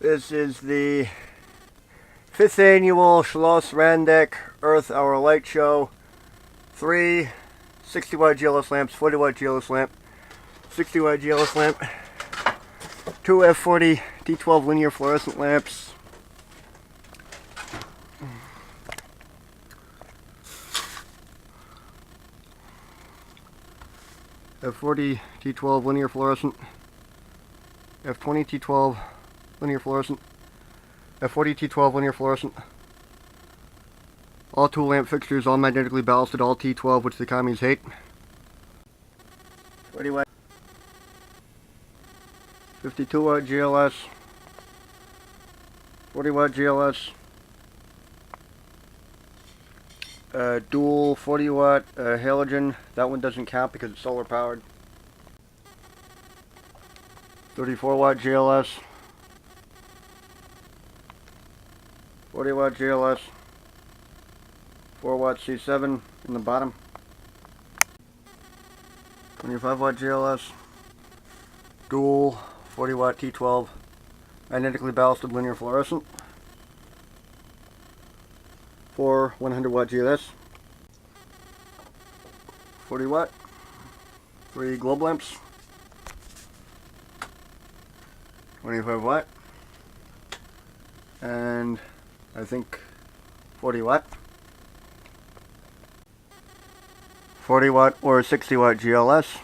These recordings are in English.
This is the 5th annual Schloss Randeck Earth Hour Light Show. 3 60-watt GLS lamps, 40-watt GLS lamp, 60-watt GLS lamp, 2 F40 D12 linear fluorescent lamps, F40 T12 linear fluorescent, F20 T12 linear fluorescent, F40 T12 linear fluorescent. All 2 lamp fixtures, all magnetically ballasted, all T12, which the commies hate. 40 watt, 52 watt GLS, 40 watt GLS, dual 40 watt halogen. That one doesn't count because it's solar powered. 34 watt GLS, 40 watt GLS, 4 watt C7 in the bottom, 25 watt GLS, dual 40 watt T12 magnetically ballasted linear fluorescent, 4 100 watt GLS, 40 watt, 3 globe lamps, 25 watt, and I think 40 watt. 40 watt or 60 watt GLS.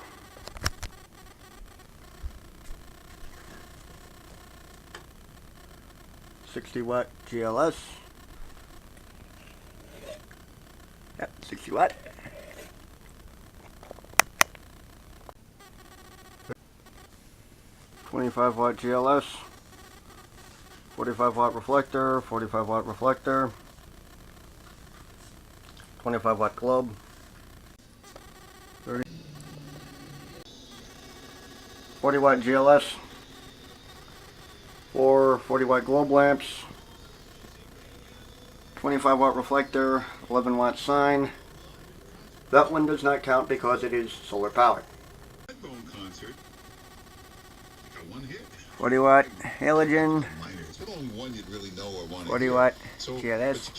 $60 GLS. Yep, 60 watt. $25 watt GLS. 45 watt reflector, 45 watt reflector, 25 watt globe. 40 watt GLS, 4 40 watt globe lamps, 25 watt reflector, 11 watt sign. That one does not count because it is solar powered. 40 watt halogen, 40 watt GLS.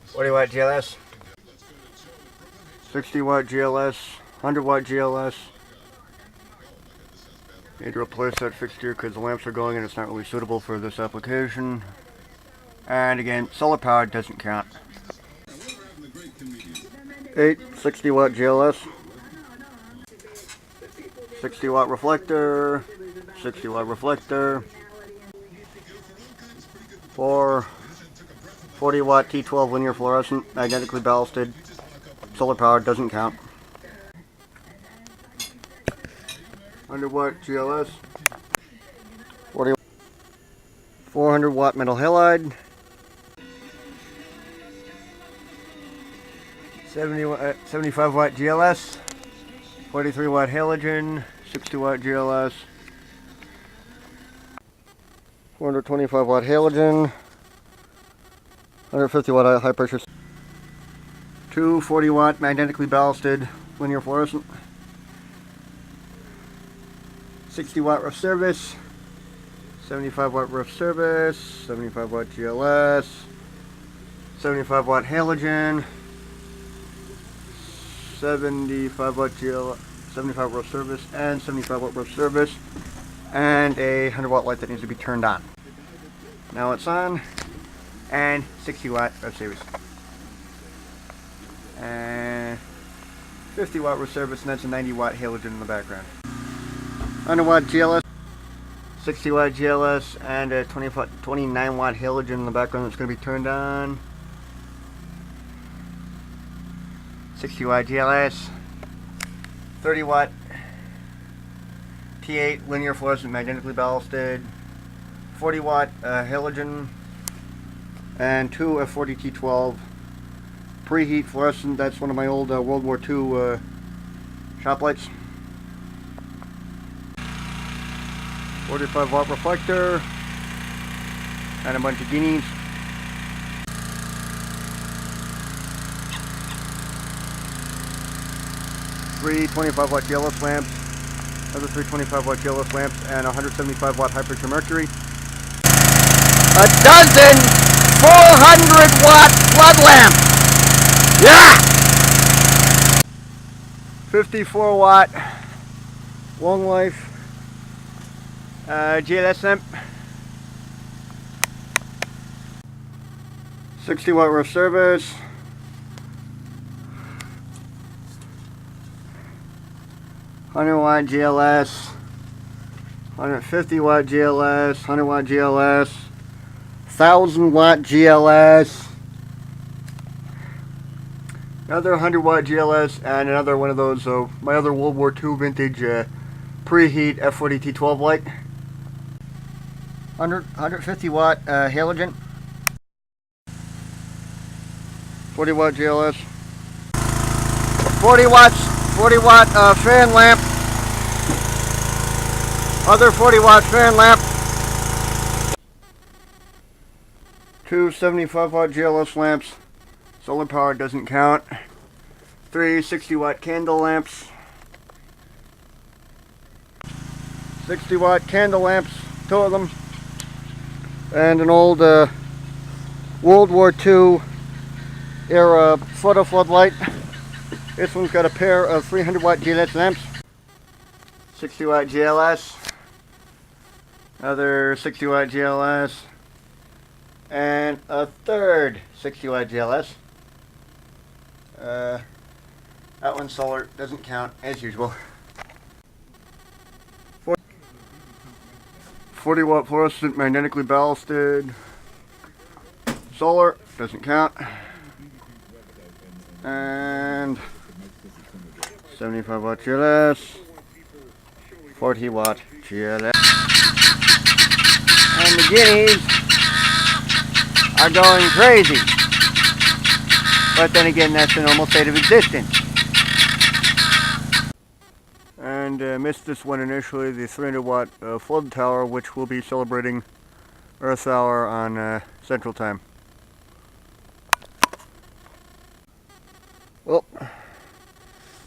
40 watt GLS, 60 watt GLS, 100 watt GLS. Need to replace that fixture because the lamps are going and it's not really suitable for this application. And again, solar powered doesn't count. 8 60 watt GLS, 60 watt reflector, 60 watt reflector, 4 40 watt T12 linear fluorescent, magnetically ballasted, solar powered, doesn't count. 100 watt GLS, 400 watt metal halide, 75 watt GLS, 43 watt halogen, 60 watt GLS, 425 watt halogen, 150 watt high pressure, 2 40 watt magnetically ballasted linear fluorescent, 60 watt roof service, 75 watt roof service, 75 watt GLS, 75 watt halogen, 75 watt GLS, 75 roof service, and 75 watt roof service, and a 100 watt light that needs to be turned on. Now it's on. And 60 watt roof service, and 50 watt roof service, and that's a 90 watt halogen in the background. 100 watt GLS, 60 watt GLS, and a 29 watt halogen in the background that's going to be turned on. 60 watt GLS, 30 watt T8 linear fluorescent magnetically ballasted, 40 watt halogen, and 2 F40 T12 preheat fluorescent. That's one of my old World War II shop lights. 45 watt reflector, and a bunch of guineas. 3 25 watt GLS lamps, Other 325 watt GLS lamps and 175 watt high pressure mercury. A dozen 400 watt flood lamps. Yeah! 54 watt long life GLS lamp. 60 watt roof service. 100 watt GLS. 150 watt GLS. 100 watt GLS. 1000 watt GLS. Another 100 watt GLS and another one of those, my other World War II vintage preheat F40 T12 light. 150 watt halogen. 40 watt GLS. 40 watt fan lamp. Other 40 watt fan lamp. Two 75 watt GLS lamps. Solar power doesn't count. 3 60 watt candle lamps. 60 watt candle lamps, 2 of them. And an old World War II era photo floodlight. This one's got a pair of 300 watt GLS lamps. 60 watt GLS. Another 60 watt GLS. And a third 60 watt GLS. That one's solar, doesn't count as usual. 40 watt fluorescent, magnetically ballasted. Solar, doesn't count. And 75 watt GLS. 40 watt GLS. And the guineas are going crazy. But then again, that's the normal state of existence. And missed this one initially, the 300 watt flood tower, which will be celebrating Earth Hour on Central Time. Well,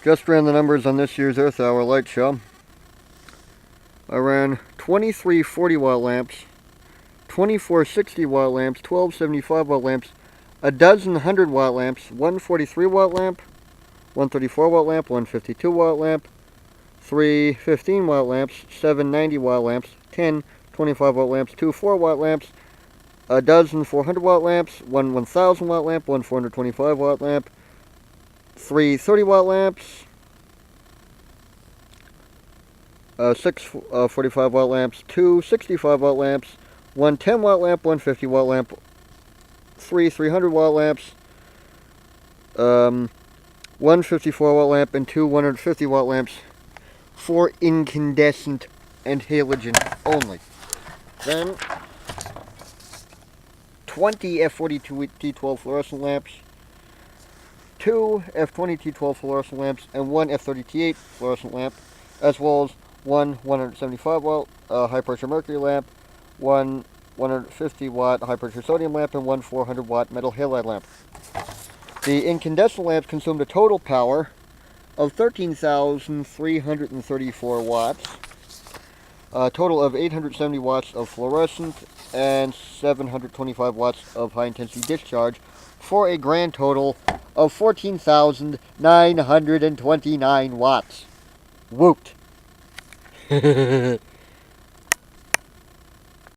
just ran the numbers on this year's Earth Hour light show. I ran 23 40 watt lamps, 24 60 watt lamps, 12 75 watt lamps, a dozen 100 watt lamps, 1 43 watt lamp, 1 34 watt lamp, 1 52 watt lamp, 3 15 watt lamps, 7 90 watt lamps, 10 25 watt lamps, 2 4 watt lamps, a dozen 400 watt lamps, 1 1000 watt lamp, 1 425 watt lamp, 3 30 watt lamps, 6 45 watt lamps, 2 65 watt lamps, 1 10 watt lamp, 1 50 watt lamp, 3 300 watt lamps, 1 54 watt lamp, and 2 150 watt lamps for incandescent and halogen only. Then 20 F42 T12 fluorescent lamps, 2 F20 T12 fluorescent lamps, and 1 F30 T8 fluorescent lamp, as well as 1 175 watt high pressure mercury lamp, 1 150 watt high pressure sodium lamp, and 1 400 watt metal halide lamp. The incandescent lamps consumed a total power of 13,334 watts, a total of 870 watts of fluorescent, and 725 watts of high intensity discharge, for a grand total of 14,929 watts. Woot!